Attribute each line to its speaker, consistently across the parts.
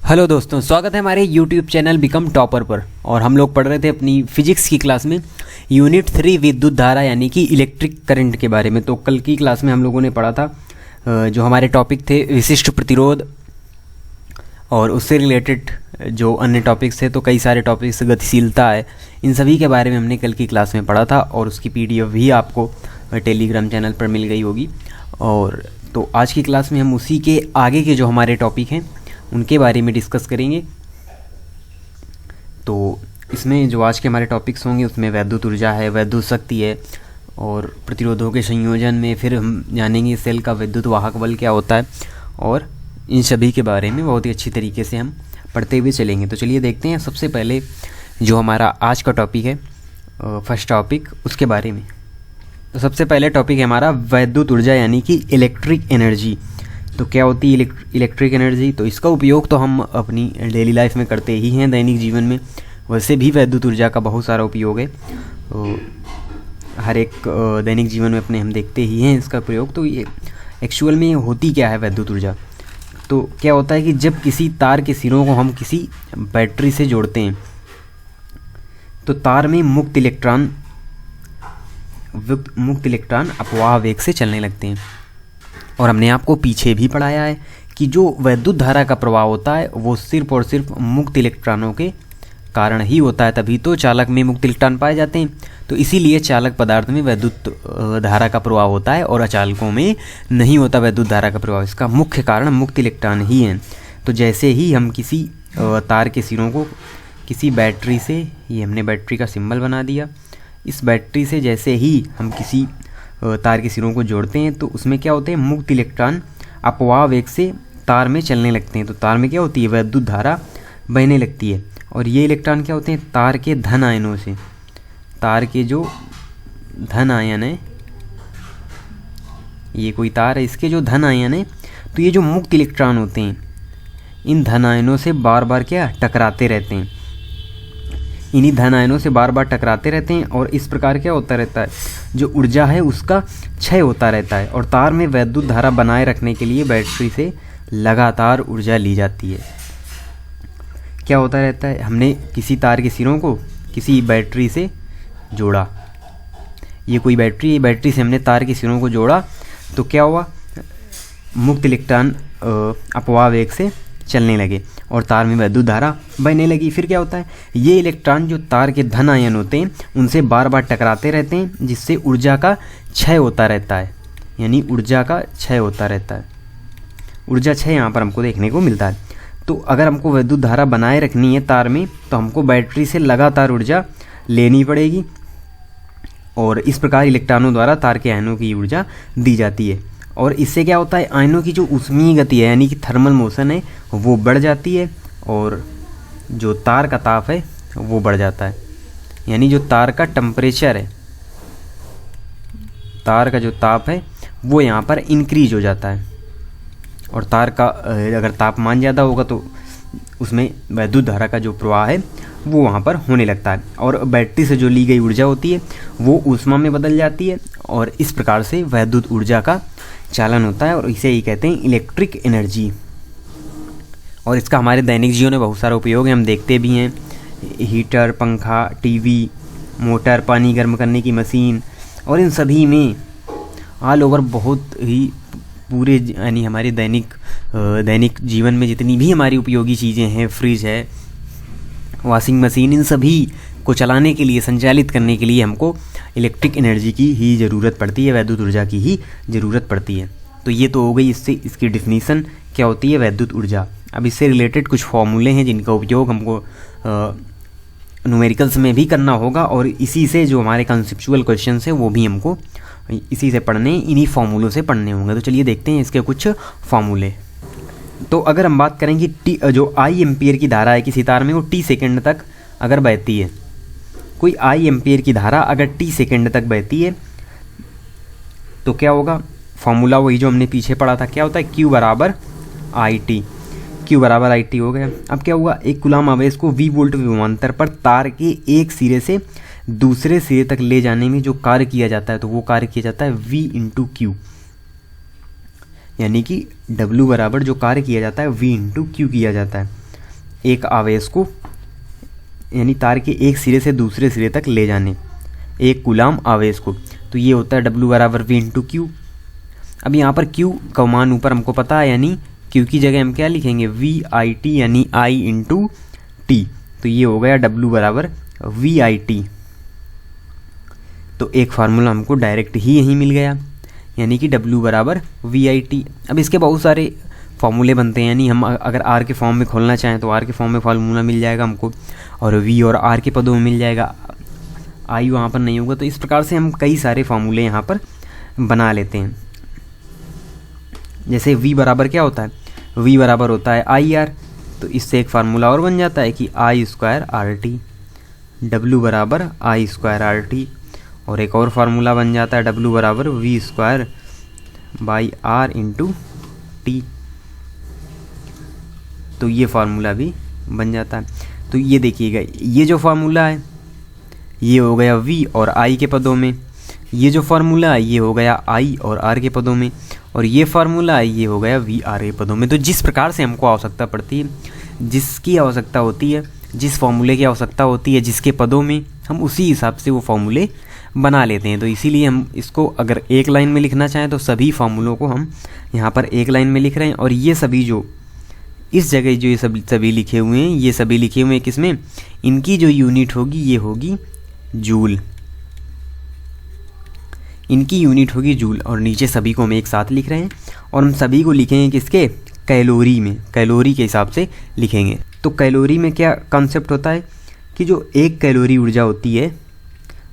Speaker 1: Hello दोस्तों, स्वागत है हमारे YouTube चैनल बिकम टॉपर पर। और हम लोग पढ़ रहे थे अपनी फिजिक्स की क्लास में यूनिट 3 विद्युत धारा यानी कि इलेक्ट्रिक करंट के बारे में। तो कल की क्लास में हम लोगों ने पढ़ा था जो हमारे टॉपिक थे विशिष्ट प्रतिरोध और उससे रिलेटेड जो अन्य टॉपिक्स थे। तो कई सारे टॉपिक्स, गतिशीलता है, इन सभी के बारे में हमने कल की क्लास में पढ़ा था और उसकी PDF भी आपको टेलीग्राम चैनल पर मिल गई होगी। और तो आज की क्लास में हम उसी के आगे के जो हमारे टॉपिक हैं उनके बारे में डिस्कस करेंगे। तो इसमें जो आज के हमारे टॉपिक्स होंगे उसमें वैद्युत ऊर्जा है, वैद्युत शक्ति है और प्रतिरोधों के संयोजन में फिर हम जानेंगे सेल का विद्युत वाहक बल क्या होता है। और इन सभी के बारे में बहुत ही अच्छी तरीके से हम पढ़ते हुए चलेंगे। तो चलिए देखते हैं सबसे पहले जो हमारा आज का टॉपिक है, फर्स्ट टॉपिक, उसके बारे में। तो सबसे पहले टॉपिक है हमारा वैद्युत ऊर्जा यानी कि इलेक्ट्रिक एनर्जी। तो क्या होती है इलेक्ट्रिक एनर्जी? तो इसका उपयोग तो हम अपनी डेली लाइफ में करते ही हैं, दैनिक जीवन में। वैसे भी वैद्युत ऊर्जा का बहुत सारा उपयोग है, तो हर एक दैनिक जीवन में अपने हम देखते ही हैं इसका प्रयोग। तो ये एक्चुअल में होती क्या है वैद्युत ऊर्जा? तो क्या होता है कि जब किसी तार के सिरों को हम किसी बैटरी से जोड़ते हैं तो तार में मुक्त इलेक्ट्रॉन अपवाह वेग से चलने लगते हैं। और हमने आपको पीछे भी पढ़ाया है कि जो वैद्युत धारा का प्रवाह होता है वो सिर्फ और सिर्फ मुक्त इलेक्ट्रॉनों के कारण ही होता है, तभी तो चालक में मुक्त इलेक्ट्रॉन पाए जाते हैं। तो इसीलिए चालक पदार्थ में वैद्युत धारा का प्रवाह होता है और अचालकों में नहीं होता वैद्युत धारा का प्रवाह। इसका मुख्य कारण मुक्त इलेक्ट्रॉन ही हैं। तो जैसे ही हम किसी तार के सिरों को किसी बैटरी से, ये हमने बैटरी का सिंबल बना दिया, इस बैटरी से जैसे ही हम किसी तार के सिरों को जोड़ते हैं तो उसमें क्या होते हैं, मुक्त इलेक्ट्रॉन अपवाह वेग से तार में चलने लगते हैं। तो तार में क्या होती है, वैद्युत धारा बहने लगती है। और ये इलेक्ट्रॉन क्या होते हैं, तार के धन आयनों से, तार के जो धन आयन है, ये कोई तार है, इसके जो धन आयन है, तो ये जो मुक्त इलेक्ट्रॉन होते हैं इन धन आयनों से बार बार क्या टकराते रहते हैं, इन्हीं धन आयनों से बार बार टकराते रहते हैं। और इस प्रकार क्या होता रहता है, जो ऊर्जा है उसका क्षय होता रहता है। और तार में वैद्युत धारा बनाए रखने के लिए बैटरी से लगातार ऊर्जा ली जाती है। क्या होता रहता है, हमने किसी तार के सिरों को किसी बैटरी से जोड़ा, ये कोई बैटरी है, बैटरी से हमने तार के सिरों को जोड़ा तो क्या हुआ, मुक्त इलेक्ट्रॉन अपवाह वेग से चलने लगे और तार में वैद्युत धारा बहने लगी। फिर क्या होता है, ये इलेक्ट्रॉन जो तार के धन आयन होते हैं उनसे बार बार टकराते रहते हैं, जिससे ऊर्जा का क्षय होता रहता है, यानी ऊर्जा का क्षय होता रहता है। ऊर्जा क्षय यहाँ पर हमको देखने को मिलता है। तो अगर हमको वैद्युत धारा बनाए रखनी है तार में तो हमको बैटरी से लगातार ऊर्जा लेनी पड़ेगी और इस प्रकार इलेक्ट्रॉनों द्वारा तार के आयनों की ऊर्जा दी जाती है। और इससे क्या होता है, आयनों की जो ऊष्मीय गति है यानी कि थर्मल मोशन है वो बढ़ जाती है और जो तार का ताप है वो बढ़ जाता है, यानी जो तार का टेम्परेचर है, तार का जो ताप है वो यहाँ पर इंक्रीज हो जाता है। और तार का अगर तापमान ज़्यादा होगा तो उसमें वैद्युत धारा का जो प्रवाह है वो वहाँ पर होने लगता है और बैटरी से जो ली गई ऊर्जा होती है वो ऊष्मा में बदल जाती है और इस प्रकार से वैद्युत ऊर्जा का चालन होता है और इसे ही कहते हैं इलेक्ट्रिक एनर्जी। और इसका हमारे दैनिक जीवन में बहुत सारा उपयोग है, हम देखते भी हैं, हीटर, पंखा, टीवी, मोटर, पानी गर्म करने की मशीन, और इन सभी में ऑल ओवर बहुत ही पूरे यानी हमारे दैनिक जीवन में जितनी भी हमारी उपयोगी चीज़ें हैं, फ्रिज है, वॉशिंग मशीन, इन सभी को चलाने के लिए, संचालित करने के लिए हमको इलेक्ट्रिक एनर्जी की ही ज़रूरत पड़ती है, वैद्युत ऊर्जा की ही ज़रूरत पड़ती है। तो ये तो हो गई इसकी डिफिनीसन क्या होती है, वैद्युत ऊर्जा। अब इससे रिलेटेड कुछ फॉर्मूले हैं जिनका उपयोग हमको न्यूमेरिकल्स में भी करना होगा और इसी से जो हमारे कंसेप्चुअल क्वेश्चन है वो भी हमको इसी से पढ़ने, इन्हीं फार्मूलों से पढ़ने होंगे। तो चलिए देखते हैं इसके कुछ फार्मूले। तो अगर हम बात करें कि जो आई एम्पियर की धारा है किसी तार में वो टी सेकेंड तक अगर बहती है, कोई आई एम्पियर की धारा अगर टी सेकेंड तक बहती है तो क्या होगा, फॉर्मूला वही जो हमने पीछे पढ़ा था, क्या होता है, Q बराबर आई टी, Q बराबर आई टी हो गया। अब क्या हुआ, एक कूलम आवेश को V वोल्ट विभवांतर पर तार के एक सिरे से दूसरे सिरे तक ले जाने में जो कार्य किया जाता है तो वो कार्य किया जाता है V इंटू क्यू। यानी कि W बराबर जो कार्य किया जाता है V इंटू क्यू किया जाता है। एक आवेश को यानी तार के एक सिरे से दूसरे सिरे तक ले जाने, एक कूलाम आवेश को। तो ये होता है W बराबर V इंटू क्यू। अब यहाँ पर Q का मान ऊपर हमको पता है, यानी Q की जगह हम क्या लिखेंगे VIT यानी I इंटू T। तो ये हो गया W बराबर VIT। तो एक फार्मूला हमको डायरेक्ट ही यहीं मिल गया, यानी कि W बराबर VIT। अब इसके बहुत सारे फार्मूले बनते हैं, यानी हम अगर R के फॉर्म में खोलना चाहें तो R के फॉर्म में फार्मूला मिल जाएगा हमको, और V और R के पदों में मिल जाएगा, I वहाँ पर नहीं होगा। तो इस प्रकार से हम कई सारे फार्मूले यहाँ पर बना लेते हैं। जैसे V बराबर क्या होता है, V बराबर होता है IR। तो इससे एक फार्मूला और बन जाता है कि I स्क्वायर RT, W बराबर I स्क्वायर RT। और एक और फार्मूला बन जाता है W बराबर V square by R into T। तो ये फार्मूला भी बन जाता है। तो ये देखिएगा, ये जो फार्मूला है ये हो गया V और I के पदों में, ये जो फार्मूला है ये हो गया I और R के पदों में, और ये फार्मूला है ये हो गया V R के पदों में। तो जिस प्रकार से हमको आवश्यकता पड़ती है, जिसकी आवश्यकता होती है, जिस फार्मूले की आवश्यकता होती है जिसके पदों में, हम उसी हिसाब से वो फार्मूले बना लेते हैं। तो इसीलिए हम इसको अगर एक लाइन में लिखना चाहें तो सभी फार्मूलों को हम यहाँ पर एक लाइन में लिख रहे हैं। और ये सभी जो इस जगह जो ये सभी लिखे हुए हैं, ये सभी लिखे हुए हैं किसमें, इनकी जो यूनिट होगी ये होगी जूल, इनकी यूनिट होगी जूल। और नीचे सभी को हम एक साथ लिख रहे हैं, और हम सभी को लिखेंगे किसके, कैलोरी में, कैलोरी के हिसाब से लिखेंगे। तो कैलोरी में क्या कॉन्सेप्ट होता है कि जो एक कैलोरी ऊर्जा होती है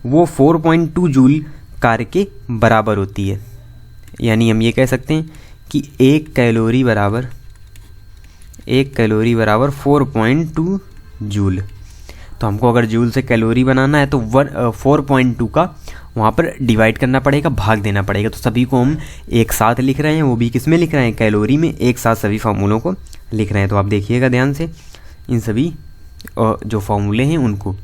Speaker 1: वो 4.2 जूल कार्य के बराबर होती है। यानी हम ये कह सकते हैं कि एक कैलोरी बराबर 4.2 जूल। तो हमको अगर जूल से कैलोरी बनाना है तो 4.2 का वहाँ पर डिवाइड करना पड़ेगा, भाग देना पड़ेगा। तो सभी को हम एक साथ लिख रहे हैं, वो भी किस में लिख रहे हैं, कैलोरी में, एक साथ सभी फार्मूलों को लिख रहे हैं। तो आप देखिएगा ध्यान से इन सभी जो फार्मूले हैं उनको,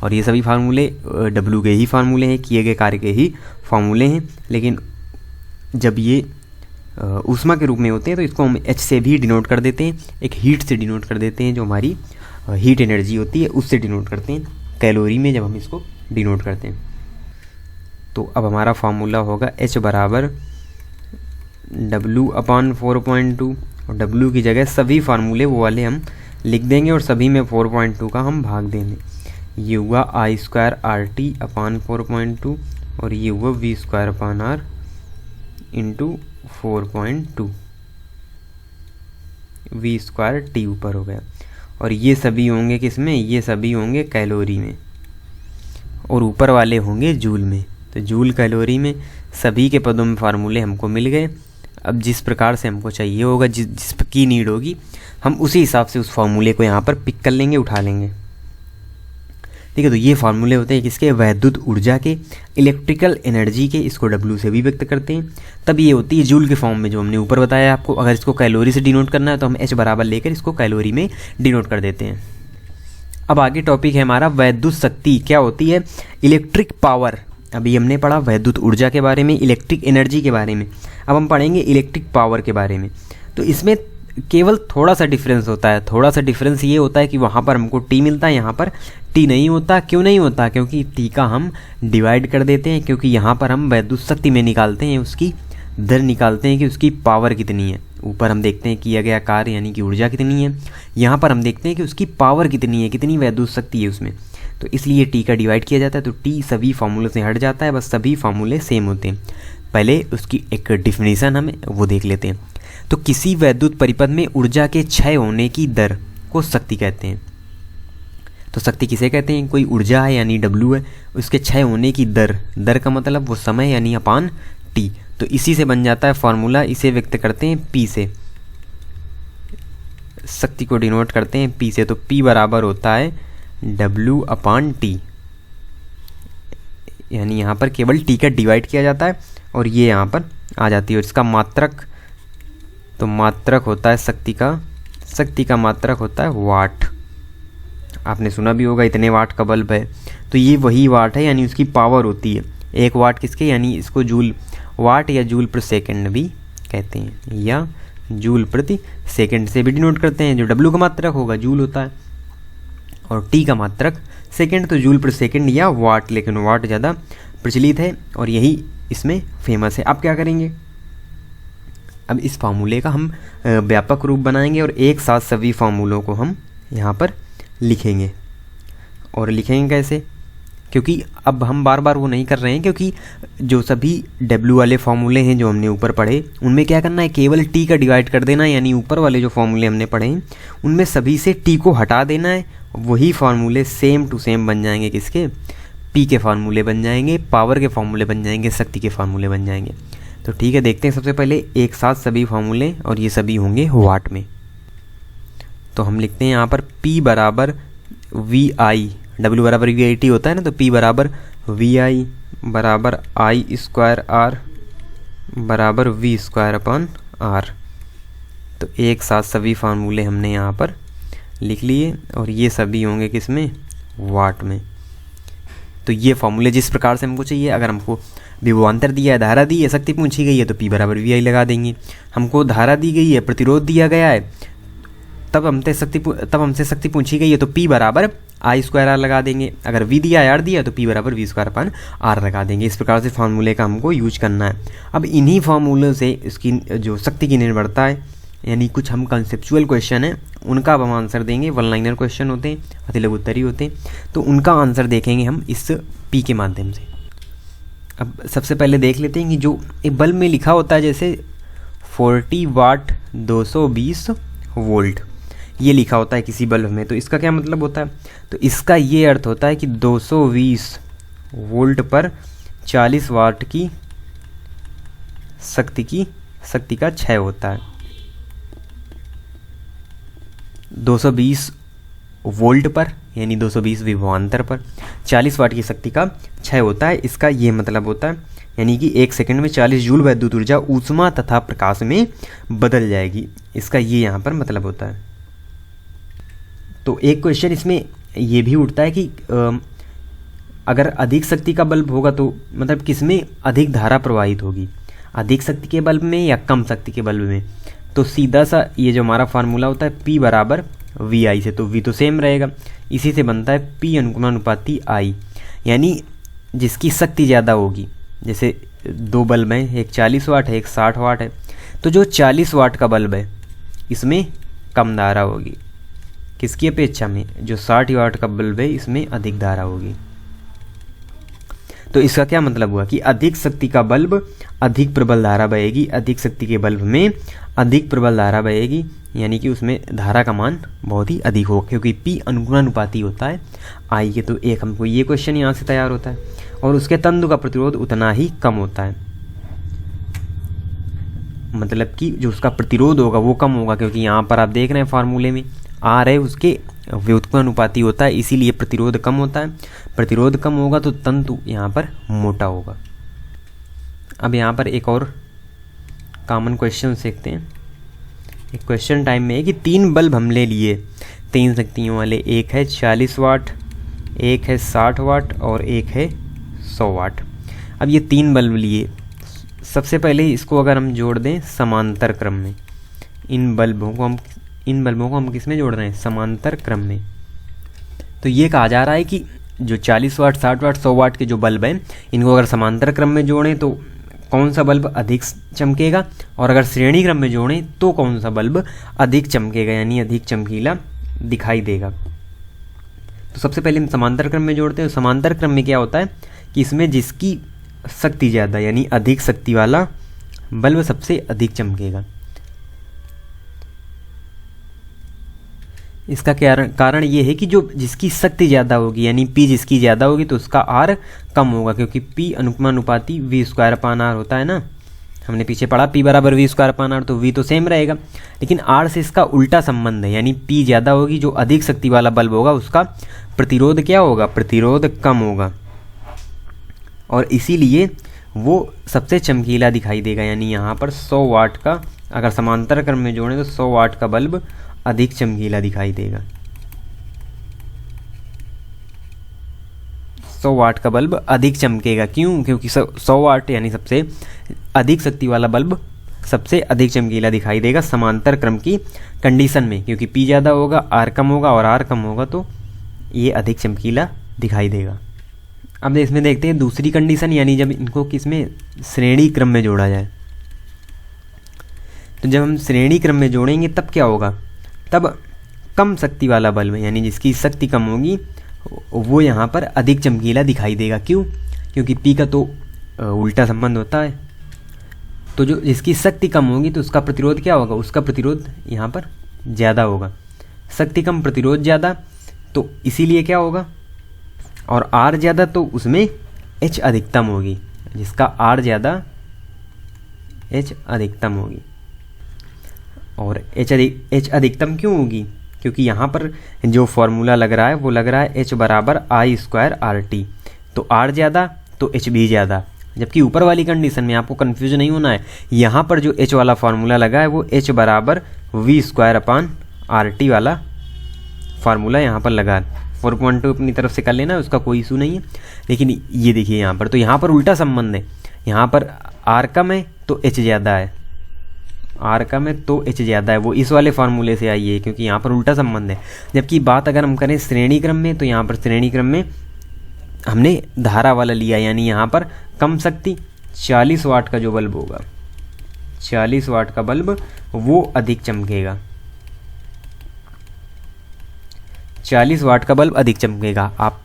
Speaker 1: और ये सभी फार्मूले W के ही फार्मूले हैं, किए गए कार्य के ही फार्मूले हैं। लेकिन जब ये ऊष्मा के रूप में होते हैं तो इसको हम H से भी डिनोट कर देते हैं, एक हीट से डिनोट कर देते हैं, जो हमारी हीट एनर्जी होती है उससे डिनोट करते हैं कैलोरी में जब हम इसको डिनोट करते हैं। तो अब हमारा फार्मूला होगा H बराबर W अपॉन 4.2, और W की जगह सभी फार्मूले वो वाले हम लिख देंगे और सभी में 4.2 का हम भाग देंगे। ये हुआ I स्क्वायर RT अपॉन 4.2, और ये हुआ V square upon R into 4.2, V square T ऊपर हो गया। और ये सभी होंगे किस में, ये सभी होंगे कैलोरी में, और ऊपर वाले होंगे जूल में। तो जूल कैलोरी में सभी के पदों में फार्मूले हमको मिल गए। अब जिस प्रकार से हमको चाहिए होगा, जिसकी नीड होगी, हम उसी हिसाब से उस फार्मूले को यहाँ पर पिक कर लेंगे, उठा लेंगे। ठीक है, तो ये फार्मूले होते हैं किसके, वैद्युत ऊर्जा के, इलेक्ट्रिकल एनर्जी के। इसको W से भी व्यक्त करते हैं। तब ये होती है जूल के फॉर्म में, जो हमने ऊपर बताया आपको। अगर इसको कैलोरी से डिनोट करना है तो हम H बराबर लेकर इसको कैलोरी में डिनोट कर देते हैं। अब आगे टॉपिक है हमारा वैद्युत शक्ति क्या होती है, इलेक्ट्रिक पावर। अभी हमने पढ़ा वैद्युत ऊर्जा के बारे में, इलेक्ट्रिक एनर्जी के बारे में। अब हम पढ़ेंगे इलेक्ट्रिक पावर के बारे में। तो इसमें केवल थोड़ा सा डिफरेंस होता है। थोड़ा सा डिफरेंस ये होता है कि वहाँ पर हमको T मिलता है, यहाँ पर T नहीं होता। क्यों नहीं होता, क्योंकि T का हम डिवाइड कर देते हैं, क्योंकि यहाँ पर हम वैद्युत शक्ति में निकालते हैं, उसकी दर निकालते हैं कि उसकी पावर कितनी है। ऊपर हम देखते हैं किया गया कार्य यानी कि ऊर्जा कितनी है, यहाँ पर हम देखते हैं कि उसकी पावर कितनी है, कितनी वैद्युत शक्ति है उसमें। तो इसलिए T का डिवाइड किया जाता है। तो T सभी फार्मूले से हट जाता है, बस सभी फार्मूले सेम होते हैं। पहले उसकी एक डिफिनीसन हम वो देख लेते हैं। तो किसी वैद्युत परिपथ में ऊर्जा के क्षय होने की दर को शक्ति कहते हैं। तो शक्ति किसे कहते हैं, कोई ऊर्जा है यानी W है, उसके क्षय होने की दर, दर का मतलब वो समय यानी अपान T। तो इसी से बन जाता है फॉर्मूला, इसे व्यक्त करते हैं P से, शक्ति को डिनोट करते हैं P से। तो P बराबर होता है W अपान T, यानी यहाँ पर केवल T का डिवाइड किया जाता है और ये यहाँ पर आ जाती है। और इसका मात्रक, तो मात्रक होता है शक्ति का मात्रक होता है वाट। आपने सुना भी होगा इतने वाट का बल्ब है, तो ये वही वाट है, यानी उसकी पावर होती है। एक वाट किसके, यानी इसको जूल वाट या जूल पर सेकंड भी कहते हैं, या जूल प्रति सेकंड से भी डिनोट करते हैं। जो W का मात्रक होगा जूल होता है और T का मात्रक सेकंड, तो जूल प्रति सेकंड या वाट, लेकिन वाट ज़्यादा प्रचलित है और यही इसमें फेमस है। अब क्या करेंगे, अब इस फार्मूले का हम व्यापक रूप बनाएंगे और एक साथ सभी फार्मूलों को हम यहाँ पर लिखेंगे। और लिखेंगे कैसे, क्योंकि अब हम बार बार वो नहीं कर रहे हैं, क्योंकि जो सभी W वाले फार्मूले हैं जो हमने ऊपर पढ़े उनमें क्या करना है, केवल T का डिवाइड कर देना है। यानी ऊपर वाले जो फार्मूले हमने पढ़े हैं उनमें सभी से T को हटा देना है, वही फार्मूले सेम टू सेम बन जाएंगे। किसके, P के फार्मूले बन जाएंगे, पावर के फार्मूले बन जाएंगे, शक्ति के फार्मूले बन जाएंगे। तो ठीक है, देखते हैं सबसे पहले एक साथ सभी फार्मूले, और ये सभी होंगे वाट में। तो हम लिखते हैं यहाँ पर P बराबर VI, W बराबर VIT होता है ना, तो P बराबर VI बराबर I स्क्वायर R बराबर V स्क्वायर अपन R। तो एक साथ सभी फार्मूले हमने यहाँ पर लिख लिए और ये सभी होंगे किस में, वाट में। तो ये फार्मूले जिस प्रकार से हमको चाहिए, अगर हमको विभवांतर दिया है, धारा दी है, शक्ति पूछी गई है तो P बराबर VI लगा देंगे। हमको धारा दी गई है, प्रतिरोध दिया गया है, तब हमसे शक्ति पूछी गई है तो P बराबर I स्क्वायर R लगा देंगे। अगर V दिया R दिया तो P बराबर V स्क्वायर अपन R लगा देंगे। इस प्रकार से फार्मूले का हमको यूज करना है। अब इन्हीं फार्मूलों से इसकी जो शक्ति की निर्भरता है, यानी कुछ हम कंसेप्चुअल क्वेश्चन है उनका अब हम आंसर देंगे। वन लाइनर क्वेश्चन होते हैं, अति लघु उत्तरीय होते हैं, तो उनका आंसर देखेंगे हम इस P के माध्यम से। अब सबसे पहले देख लेते हैं कि जो एक बल्ब में लिखा होता है जैसे 40 वाट 220 वोल्ट, ये लिखा होता है किसी बल्ब में, तो इसका क्या मतलब होता है, तो इसका ये अर्थ होता है कि 220 वोल्ट पर 40 वाट की शक्ति का क्षय होता है। 220 वोल्ट पर यानी 220 विभवांतर पर 40 वाट की शक्ति का क्षय होता है, इसका ये मतलब होता है। यानी कि 1 सेकंड में 40 जूल वैद्युत ऊर्जा ऊष्मा तथा प्रकाश में बदल जाएगी, इसका ये यहाँ पर मतलब होता है। तो एक क्वेश्चन इसमें ये भी उठता है कि अगर अधिक शक्ति का बल्ब होगा तो मतलब किसमें अधिक धारा प्रवाहित होगी, अधिक शक्ति के बल्ब में या कम शक्ति के बल्ब में। तो सीधा सा ये जो हमारा फार्मूला होता है P बराबर VI से, तो V तो सेम रहेगा, इसी से बनता है P अनुपाती I। यानी जिसकी शक्ति ज़्यादा होगी, जैसे दो बल्ब हैं, एक 40 वाट है एक 60 वाट है, तो जो 40 वाट का बल्ब है इसमें कम धारा होगी, किसकी अपेक्षा में, जो 60 वाट का बल्ब है इसमें अधिक धारा होगी। तो इसका क्या मतलब हुआ कि अधिक शक्ति का बल्ब अधिक प्रबल धारा बहेगी, अधिक शक्ति के बल्ब में अधिक प्रबल धारा बहेगी, यानी कि उसमें धारा का मान बहुत ही अधिक होगा, क्योंकि P अनुपाती होता है I के। तो एक हमको ये क्वेश्चन यहाँ से तैयार होता है, और उसके तंतु का प्रतिरोध उतना ही कम होता है, मतलब कि जो उसका प्रतिरोध होगा वो कम होगा, क्योंकि यहाँ पर आप देख रहे हैं फार्मूले में R है उसके व्युत्क्रमानुपाती होता है, इसीलिए प्रतिरोध कम होता है। प्रतिरोध कम होगा तो तंतु यहाँ पर मोटा होगा। अब यहाँ पर एक और कॉमन क्वेश्चन देखते हैं। एक क्वेश्चन टाइम में है कि 3 बल्ब हम ले लिए 3 शक्तियों वाले, एक है 40 वाट, एक है 60 वाट और एक है 100 वाट। अब ये 3 बल्ब लिए, सबसे पहले इसको अगर हम जोड़ दें समांतर क्रम में, इन बल्बों को हम किस में जोड़ रहे हैं, समांतर क्रम में। तो ये कहा जा रहा है कि जो 40 वाट 60 वाट 100 वाट के जो बल्ब हैं इनको अगर समांतर क्रम में जोड़ें तो कौन सा बल्ब अधिक चमकेगा, और अगर श्रेणी क्रम में जोड़ें तो कौन सा बल्ब अधिक चमकेगा, यानी अधिक चमकीला दिखाई देगा। तो सबसे पहले हम समांतर क्रम में जोड़ते हैं। समांतर क्रम में क्या होता है कि इसमें जिसकी शक्ति ज़्यादा यानी अधिक शक्ति वाला बल्ब सबसे अधिक चमकेगा। इसका कारण ये है कि जो जिसकी शक्ति ज़्यादा होगी यानी P जिसकी ज़्यादा होगी तो उसका R कम होगा, क्योंकि P अनुपाती V square upon R होता है ना, हमने पीछे पढ़ा P बराबर V स्क्वायर अपान R, तो V तो सेम रहेगा, लेकिन R से इसका उल्टा संबंध है, यानी P ज़्यादा होगी, जो अधिक शक्ति वाला बल्ब होगा उसका प्रतिरोध क्या होगा, प्रतिरोध कम होगा, और इसीलिए वो सबसे चमकीला दिखाई देगा। यानी यहाँ पर 100 वाट का अगर समांतर क्रम में जोड़ें तो 100 वाट का बल्ब अधिक चमकीला दिखाई देगा। 100 वाट का बल्ब अधिक चमकेगा, क्यों, क्योंकि 100 वाट यानी सबसे अधिक शक्ति वाला बल्ब सबसे अधिक चमकीला दिखाई देगा समांतर क्रम की कंडीशन में, क्योंकि P ज़्यादा होगा, R कम होगा, और R कम होगा तो ये अधिक चमकीला दिखाई देगा। अब इसमें देखते हैं दूसरी कंडीशन, यानी जब इनको किसमें श्रेणी क्रम में जोड़ा जाए। तो जब हम श्रेणी क्रम में जोड़ेंगे तब क्या होगा, तब कम शक्ति वाला बल्ब यानी जिसकी शक्ति कम होगी वो यहाँ पर अधिक चमकीला दिखाई देगा। क्यों? क्योंकि P का तो उल्टा संबंध होता है। तो जो जिसकी शक्ति कम होगी तो उसका प्रतिरोध क्या होगा, उसका प्रतिरोध यहाँ पर ज़्यादा होगा। शक्ति कम प्रतिरोध ज़्यादा, तो इसीलिए क्या होगा, और R ज़्यादा तो उसमें H अधिकतम होगी, जिसका R ज़्यादा H अधिकतम होगी। और H अधिकतम क्यों होगी, क्योंकि यहाँ पर जो फॉर्मूला लग रहा है वो लग रहा है H बराबर I² RT। तो R ज़्यादा तो H भी ज़्यादा, जबकि ऊपर वाली कंडीशन में आपको कन्फ्यूज नहीं होना है, यहाँ पर जो H वाला फार्मूला लगा है वो H बराबर V² RT वाला फार्मूला यहाँ पर लगा है। 4.2 अपनी तरफ से कर लेना, उसका कोई इशू नहीं है। लेकिन ये देखिए यहाँ पर, तो यहाँ पर उल्टा संबंध है, यहाँ पर R कम है तो H ज़्यादा है, R कम है तो H ज़्यादा है, वो इस वाले फार्मूले से आई है, क्योंकि यहाँ पर उल्टा संबंध है। जबकि बात अगर हम करें श्रेणी क्रम में, तो यहाँ पर श्रेणी क्रम में हमने धारा वाला लिया, यानी यहाँ पर कम शक्ति 40 वाट का जो बल्ब होगा, 40 वाट का बल्ब वो अधिक चमकेगा, 40 वाट का बल्ब अधिक चमकेगा। आप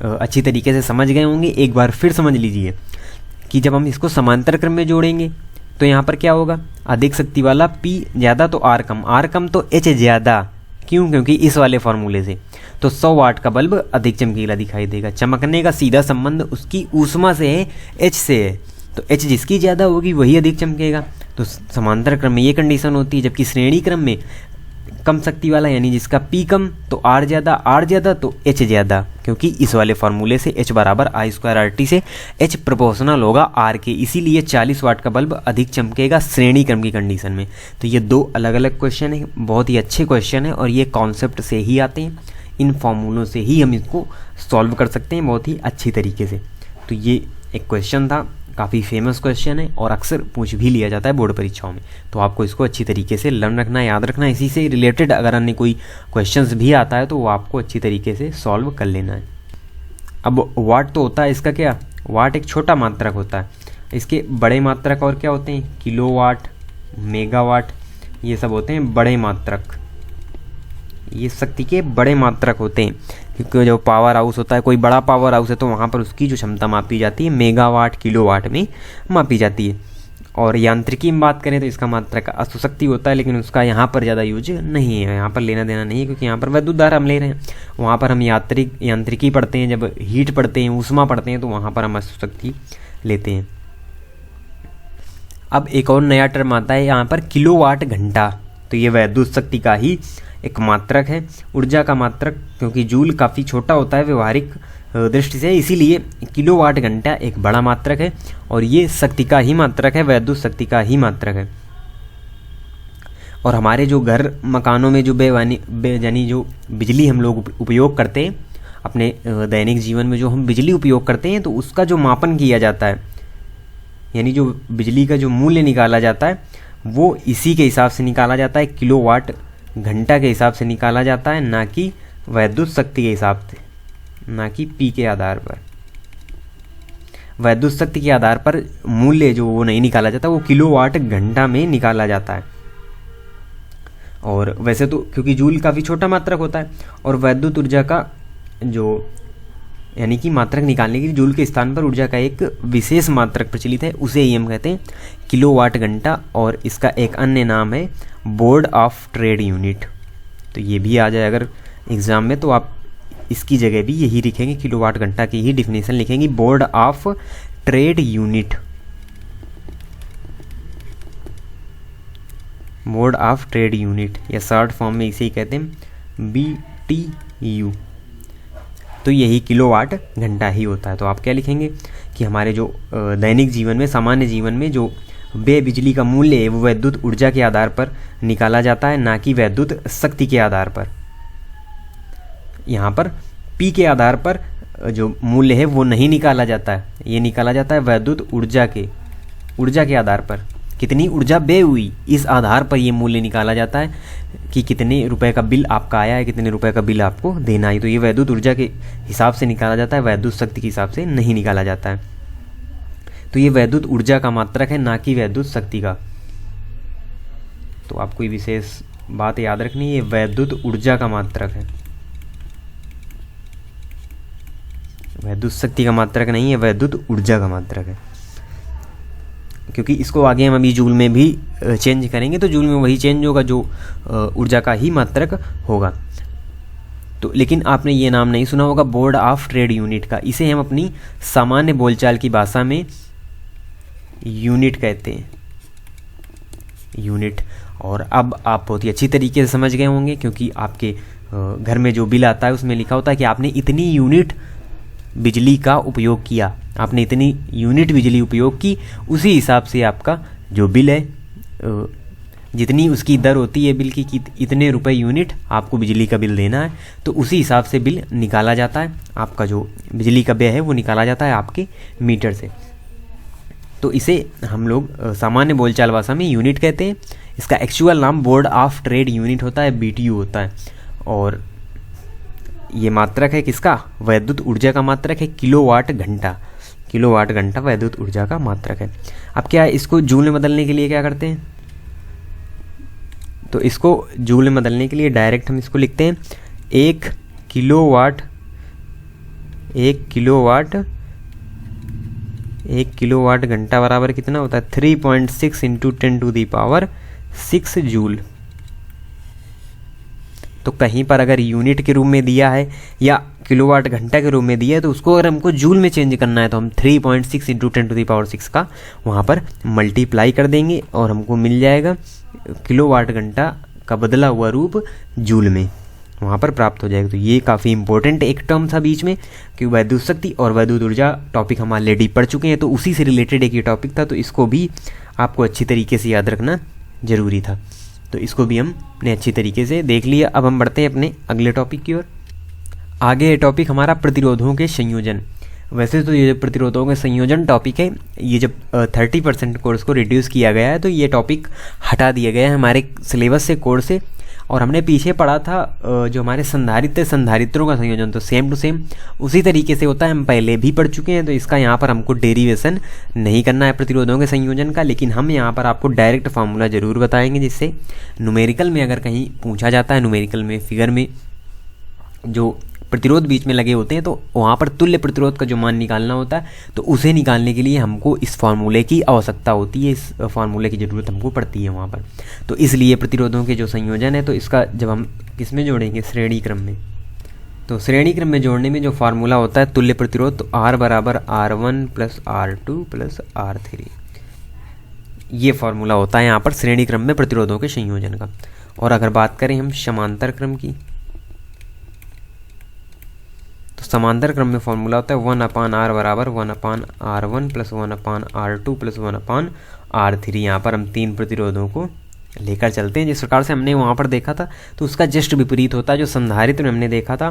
Speaker 1: अच्छी तरीके से समझ गए होंगे, एक बार फिर समझ लीजिए कि जब हम इसको समांतर क्रम में जोड़ेंगे तो यहाँ पर क्या होगा, अधिक शक्ति वाला P ज़्यादा तो R कम तो H ज़्यादा। क्यों? क्योंकि इस वाले फार्मूले से। तो 100 वाट का बल्ब अधिक चमकीला दिखाई देगा। चमकने का सीधा संबंध उसकी ऊष्मा से है, H से है, तो H जिसकी ज़्यादा होगी वही अधिक चमकेगा। तो समांतर क्रम में ये कंडीशन होती है, जबकि श्रेणी क्रम में कम शक्ति वाला यानी जिसका P कम तो R ज़्यादा तो H ज़्यादा, क्योंकि इस वाले फार्मूले से H बराबर I² RT से H प्रोपोर्शनल होगा R के, इसीलिए 40 वाट का बल्ब अधिक चमकेगा श्रेणी क्रम की कंडीशन में। तो ये दो अलग अलग क्वेश्चन है, बहुत ही अच्छे क्वेश्चन है और ये कॉन्सेप्ट से ही आते हैं, इन फॉर्मूलों से ही हम इसको सॉल्व कर सकते हैं बहुत ही अच्छी तरीके से। तो ये एक क्वेश्चन था, काफ़ी फेमस क्वेश्चन है और अक्सर पूछ भी लिया जाता है बोर्ड परीक्षाओं में, तो आपको इसको अच्छी तरीके से लर्न रखना, याद रखना। इसी से रिलेटेड अगर अन्य कोई क्वेश्चंस भी आता है तो वो आपको अच्छी तरीके से सॉल्व कर लेना है। अब वाट तो होता है इसका क्या, वाट एक छोटा मात्रक होता है, इसके बड़े मात्रक और क्या होते हैं, किलोवाट, मेगावाट, ये सब होते हैं बड़े मात्रक, ये शक्ति के बड़े मात्रक होते हैं। क्योंकि जो पावर हाउस होता है, कोई बड़ा पावर हाउस है तो वहाँ पर उसकी जो क्षमता मापी जाती है मेगावाट किलोवाट में मापी जाती है। और यांत्रिकी में बात करें तो इसका मात्रक अश्वशक्ति होता है, लेकिन उसका यहाँ पर ज़्यादा यूज नहीं है, यहाँ पर लेना देना नहीं है, क्योंकि यहाँ पर विद्युत धारा हम ले रहे हैं। वहाँ पर हम यांत्रिकी पढ़ते हैं, जब हीट पढ़ते हैं, ऊष्मा पढ़ते हैं, तो वहाँ पर हम अश्वशक्ति लेते हैं। अब एक और नया टर्म आता है यहाँ पर, किलोवाट घंटा। तो ये विद्युत शक्ति का ही एक मात्रक है, ऊर्जा का मात्रक, क्योंकि जूल काफ़ी छोटा होता है व्यवहारिक दृष्टि से, इसीलिए किलोवाट घंटा एक बड़ा मात्रक है और ये शक्ति का ही मात्रक है, विद्युत शक्ति का ही मात्रक है। और हमारे जो घर मकानों में जो यानी जो बिजली हम लोग उपयोग करते हैं अपने दैनिक जीवन में, जो हम बिजली उपयोग करते हैं, तो उसका जो मापन किया जाता है, यानी जो बिजली का जो मूल्य निकाला जाता है वो इसी के हिसाब से निकाला जाता है, किलोवाट घंटा के हिसाब से निकाला जाता है, ना कि विद्युत शक्ति के हिसाब से, ना कि P के आधार पर। विद्युत शक्ति के आधार पर मूल्य जो वो नहीं निकाला जाता, वो किलोवाट घंटा में निकाला जाता है। और वैसे तो क्योंकि जूल काफ़ी छोटा मात्रक होता है और विद्युत ऊर्जा का जो यानी कि मात्रक निकालने के लिए जूल के स्थान पर ऊर्जा का एक विशेष मात्रक प्रचलित है, उसे ही हम कहते हैं किलोवाट घंटा, और इसका एक अन्य नाम है बोर्ड ऑफ ट्रेड यूनिट। तो ये भी आ जाए अगर एग्ज़ाम में, तो आप इसकी जगह भी यही लिखेंगे, किलोवाट घंटा की ही डिफिनेशन लिखेंगे, board of trade unit, board of trade unit, या शॉर्ट फॉर्म में इसे ही कहते हैं BTU। तो यही किलोवाट घंटा ही होता है। तो आप क्या लिखेंगे कि हमारे जो दैनिक जीवन में, सामान्य जीवन में जो बे बिजली का मूल्य है वो विद्युत ऊर्जा के आधार पर निकाला जाता है, ना कि विद्युत शक्ति के आधार पर। यहाँ पर P के आधार पर जो मूल्य है वो नहीं निकाला जाता है, ये निकाला जाता है विद्युत ऊर्जा के आधार पर। कितनी ऊर्जा व्यय हुई, इस आधार पर ये मूल्य निकाला जाता है कि कितने रुपए का बिल आपका आया है, कितने रुपए का बिल आपको देना है। तो ये वैद्युत ऊर्जा के हिसाब से निकाला जाता है, वैद्युत शक्ति के हिसाब से नहीं निकाला जाता है। तो ये वैद्युत ऊर्जा का मात्रक है, ना कि वैद्युत शक्ति का। तो आपको ये विशेष बात याद रखनी है, ये वैद्युत ऊर्जा का मात्रक है, वैद्युत शक्ति का मात्रक नहीं है, वैद्युत ऊर्जा का मात्रक है। क्योंकि इसको आगे हम अभी जूल में भी चेंज करेंगे, तो जूल में वही चेंज होगा जो ऊर्जा का ही मात्रक होगा। तो लेकिन आपने ये नाम नहीं सुना होगा बोर्ड ऑफ ट्रेड यूनिट का। इसे हम अपनी सामान्य बोलचाल की भाषा में यूनिट कहते हैं, यूनिट। और अब आप बहुत ही अच्छी तरीके से समझ गए होंगे, क्योंकि आपके घर में जो बिल आता है उसमें लिखा होता है कि आपने इतनी यूनिट बिजली का उपयोग किया, आपने इतनी यूनिट बिजली उपयोग की, उसी हिसाब से आपका जो बिल है, जितनी उसकी दर होती है बिल की कि इतने रुपए यूनिट आपको बिजली का बिल देना है, तो उसी हिसाब से बिल निकाला जाता है। आपका जो बिजली का व्यय है वो निकाला जाता है आपके मीटर से। तो इसे हम लोग सामान्य बोलचाल भाषा में यूनिट कहते हैं। इसका एक्चुअल नाम बोर्ड ऑफ ट्रेड यूनिट होता है, BTU होता है। और ये मात्रक है किसका, वैद्युत ऊर्जा का मात्रक है, किलोवाट घंटा, किलोवाट घंटा वैद्युत ऊर्जा का मात्रक है। अब क्या इसको जूल में बदलने के लिए क्या करते हैं, तो इसको जूल में बदलने के लिए डायरेक्ट हम इसको लिखते हैं 1 किलोवाट, 1 किलोवाट घंटा बराबर कितना होता है 3.6 × 10⁻6 जूल। तो कहीं पर अगर यूनिट के रूप में दिया है या किलोवाट घंटा के रूप में दिया है, तो उसको अगर हमको जूल में चेंज करना है तो हम 3.6 × 10⁻6 का वहाँ पर मल्टीप्लाई कर देंगे और हमको मिल जाएगा किलोवाट घंटा का बदला हुआ रूप जूल में वहाँ पर प्राप्त हो जाएगा। तो ये काफ़ी इंपॉर्टेंट एक टर्म था बीच में, कि वैद्युत शक्ति और वैद्युत ऊर्जा टॉपिक हम ऑलरेडी पढ़ चुके हैं, तो उसी से रिलेटेड एक ये टॉपिक था, तो इसको भी आपको अच्छी तरीके से याद रखना ज़रूरी था। तो इसको भी हमने अच्छी तरीके से देख लिया। अब हम बढ़ते हैं अपने अगले टॉपिक की ओर। आगे ये टॉपिक हमारा प्रतिरोधों के संयोजन। वैसे तो ये प्रतिरोधों के संयोजन टॉपिक है, ये जब 30% कोर्स को रिड्यूस किया गया है तो ये टॉपिक हटा दिया गया है हमारे सिलेबस से, कोर्स से। और हमने पीछे पढ़ा था जो हमारे संधारित्र संधारित्रों का संयोजन, तो सेम टू सेम उसी तरीके से होता है, हम पहले भी पढ़ चुके हैं। तो इसका यहाँ पर हमको डेरिवेशन नहीं करना है प्रतिरोधों के संयोजन का, लेकिन हम यहाँ पर आपको डायरेक्ट फार्मूला ज़रूर बताएंगे, जिससे न्यूमेरिकल में अगर कहीं पूछा जाता है, न्यूमेरिकल में फिगर में जो प्रतिरोध बीच में लगे होते हैं, तो वहाँ पर तुल्य प्रतिरोध का जो मान निकालना होता है, तो उसे निकालने के लिए हमको इस फार्मूले की आवश्यकता होती है, इस फार्मूले की ज़रूरत हमको पड़ती है वहाँ पर। तो इसलिए प्रतिरोधों के जो संयोजन है, तो इसका जब हम किस में जोड़ेंगे, श्रेणी क्रम में। तो श्रेणी क्रम में जोड़ने में जो फार्मूला होता है तुल्य प्रतिरोध, तो R बराबर R1 + R2 + R3, ये फार्मूला होता है यहाँ पर श्रेणी क्रम में प्रतिरोधों के संयोजन का। और अगर बात करें हम समांतर क्रम की, तो समांतर क्रम में फॉर्मूला होता है 1/R बराबर 1/R1 + 1/R2 + 1/R3। यहाँ पर हम 3 प्रतिरोधों को लेकर चलते हैं जिस प्रकार से हमने वहाँ पर देखा था, तो उसका जस्ट विपरीत होता है। जो संधारित्र में हमने देखा था,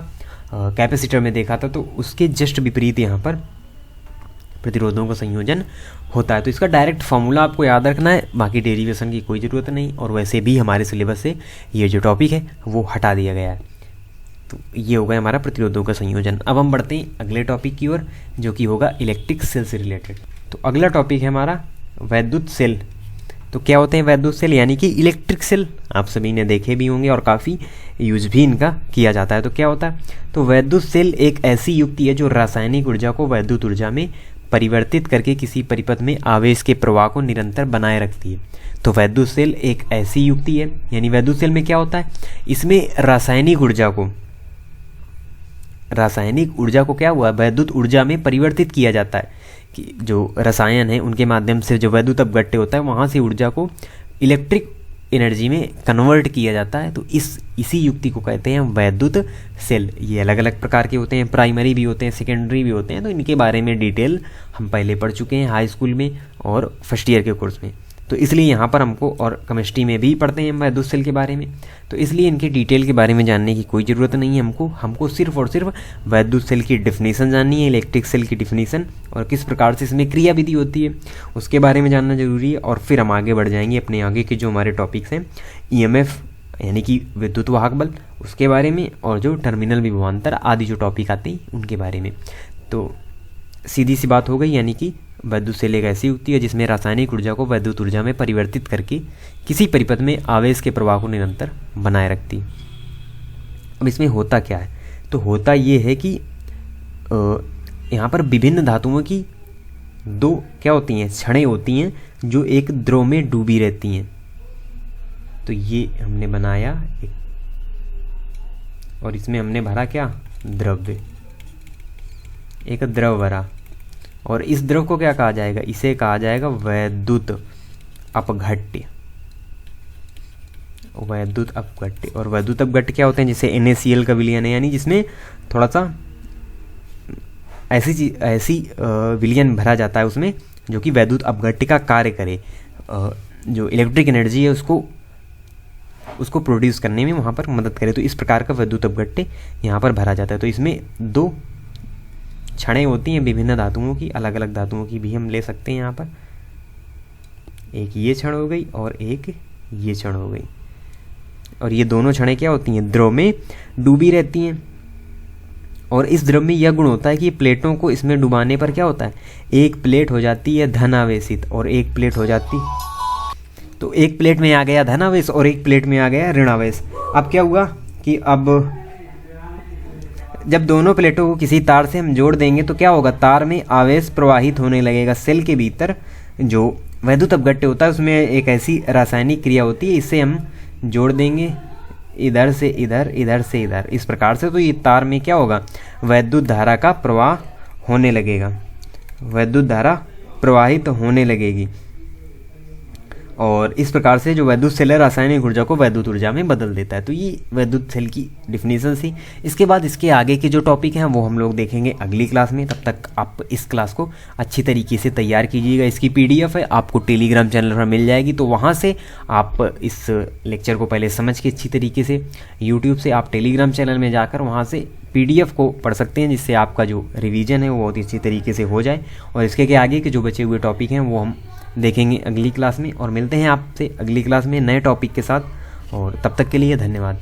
Speaker 1: कैपेसिटर में देखा था, तो उसके जस्ट विपरीत यहाँ पर प्रतिरोधों का संयोजन होता है। तो इसका डायरेक्ट फार्मूला आपको याद रखना है, बाकी डेरिवेशन की कोई ज़रूरत नहीं। और वैसे भी हमारे सिलेबस से ये जो टॉपिक है वो हटा दिया गया है। तो ये हो गया हमारा प्रतिरोधों का संयोजन। अब हम बढ़ते हैं अगले टॉपिक की ओर, जो कि होगा इलेक्ट्रिक सेल से रिलेटेड। तो अगला टॉपिक है हमारा वैद्युत सेल। तो क्या होते हैं वैद्युत सेल, यानी कि इलेक्ट्रिक सेल। आप सभी ने देखे भी होंगे और काफ़ी यूज भी इनका किया जाता है। तो क्या होता है, तो वैद्युत सेल एक ऐसी युक्ति है जो रासायनिक ऊर्जा को वैद्युत ऊर्जा में परिवर्तित करके किसी परिपथ में आवेश के प्रवाह को निरंतर बनाए रखती है। तो वैद्युत सेल एक ऐसी युक्ति है, यानी वैद्युत सेल में क्या होता है, इसमें रासायनिक ऊर्जा को क्या हुआ, वैद्युत ऊर्जा में परिवर्तित किया जाता है। कि जो रसायन है उनके माध्यम से जो वैद्युत अपघट्य होता है, वहाँ से ऊर्जा को इलेक्ट्रिक एनर्जी में कन्वर्ट किया जाता है। तो इसी युक्ति को कहते हैं वैद्युत सेल। ये अलग अलग प्रकार के होते हैं, प्राइमरी भी होते हैं, सेकेंडरी भी होते हैं। तो इनके बारे में डिटेल हम पहले पढ़ चुके हैं हाई स्कूल में और फर्स्ट ईयर के कोर्स में। तो इसलिए यहाँ पर हमको, और केमिस्ट्री में भी पढ़ते हैं हम वैद्युत सेल के बारे में, तो इसलिए इनके डिटेल के बारे में जानने की कोई ज़रूरत नहीं है हमको सिर्फ और सिर्फ वैद्युत सेल की डिफिनीसन जाननी है, इलेक्ट्रिक सेल की डिफिनीसन, और किस प्रकार से इसमें क्रियाविधि होती है उसके बारे में जानना जरूरी है। और फिर हम आगे बढ़ जाएंगे अपने आगे के जो हमारे टॉपिक्स हैं, EMF यानी कि विद्युत वाहक बल उसके बारे में, और जो टर्मिनल विभवांतर आदि जो टॉपिक आते हैं उनके बारे में। तो सीधी सी बात हो गई, यानी कि वैद्युत सेल एक ऐसी युक्ति है जिसमें रासायनिक ऊर्जा को वैद्युत ऊर्जा में परिवर्तित करके किसी परिपथ में आवेश के प्रवाह को निरंतर बनाए रखती है। अब इसमें होता क्या है, तो होता ये है कि यहाँ पर विभिन्न धातुओं की दो क्या होती हैं, छड़ें होती हैं जो एक द्रव में डूबी रहती हैं। तो ये हमने बनाया एक, और इसमें हमने भरा क्या, द्रव्य, एक द्रव भरा, और इस द्रव को क्या कहा जाएगा, इसे कहा जाएगा वैद्युत अपघट्य, वैद्युत अपघट्य। और वैद्युत अपघट्य क्या होते हैं, जैसे NaCl का विलयन है, यानी जिसमें थोड़ा सा ऐसी विलयन भरा जाता है उसमें जो कि वैद्युत अपघट्य का कार्य करे, जो इलेक्ट्रिक एनर्जी है उसको प्रोड्यूस करने में वहाँ पर मदद करे। तो इस प्रकार का वैद्युत अपघट्य यहाँ पर भरा जाता है। तो इसमें दो छड़ें होती हैं विभिन्न धातुओं की, अलग अलग धातुओं की भी हम ले सकते हैं यहाँ पर, एक ये छड़ हो गई और एक ये छड़ हो गई। और ये दोनों छड़ें क्या होती हैं, द्रव में डूबी रहती हैं। और इस द्रव में यह गुण होता है कि प्लेटों को इसमें डुबाने पर क्या होता है, एक प्लेट हो जाती है धनावेशित और एक प्लेट हो जाती, तो एक प्लेट में आ गया धनावेश और एक प्लेट में आ गया ऋणावेश। अब क्या हुआ कि अब जब दोनों प्लेटों को किसी तार से हम जोड़ देंगे तो क्या होगा, तार में आवेश प्रवाहित होने लगेगा। सेल के भीतर जो वैद्युत अपघट्य होता है उसमें एक ऐसी रासायनिक क्रिया होती है, इससे हम जोड़ देंगे इधर से इधर, इधर से इधर, इस प्रकार से। तो ये तार में क्या होगा, वैद्युत धारा का प्रवाह होने लगेगा, वैद्युत धारा प्रवाहित होने लगेगी। और इस प्रकार से जो वैद्युत सेल है रासायनिक ऊर्जा को वैद्युत ऊर्जा में बदल देता है। तो ये वैद्युत सेल की डिफिनीशन थी। इसके बाद इसके आगे के जो टॉपिक हैं वो हम लोग देखेंगे अगली क्लास में। तब तक आप इस क्लास को अच्छी तरीके से तैयार कीजिएगा। इसकी PDF है आपको टेलीग्राम चैनल पर मिल जाएगी, तो वहाँ से आप इस लेक्चर को पहले समझ के अच्छी तरीके से, यूट्यूब से आप टेलीग्राम चैनल में जाकर वहाँ से PDF को पढ़ सकते हैं, जिससे आपका जो रिवीजन है वो बहुत ही अच्छी तरीके से हो जाए। और इसके के आगे के जो बचे हुए टॉपिक हैं वो हम देखेंगे अगली क्लास में, और मिलते हैं आपसे अगली क्लास में नए टॉपिक के साथ। और तब तक के लिए धन्यवाद।